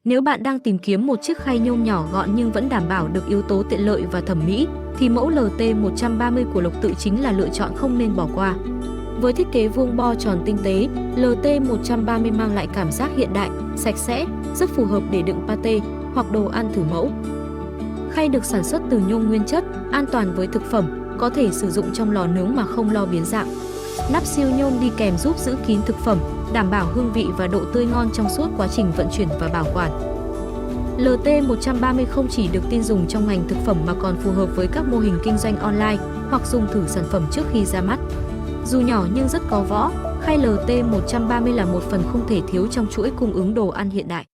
Nếu bạn đang tìm kiếm một chiếc khay nhôm nhỏ gọn nhưng vẫn đảm bảo được yếu tố tiện lợi và thẩm mỹ, thì mẫu LT130 của Lộc Tự chính là lựa chọn không nên bỏ qua. Với thiết kế vuông bo tròn tinh tế, LT130 mang lại cảm giác hiện đại, sạch sẽ, rất phù hợp để đựng pate hoặc đồ ăn thử mẫu. Khay được sản xuất từ nhôm nguyên chất, an toàn với thực phẩm, có thể sử dụng trong lò nướng mà không lo biến dạng. Nắp siêu nhôm đi kèm giúp giữ kín thực phẩm, đảm bảo hương vị và độ tươi ngon trong suốt quá trình vận chuyển và bảo quản. LT130 không chỉ được tin dùng trong ngành thực phẩm mà còn phù hợp với các mô hình kinh doanh online hoặc dùng thử sản phẩm trước khi ra mắt. Dù nhỏ nhưng rất có võ, khay LT130 là một phần không thể thiếu trong chuỗi cung ứng đồ ăn hiện đại.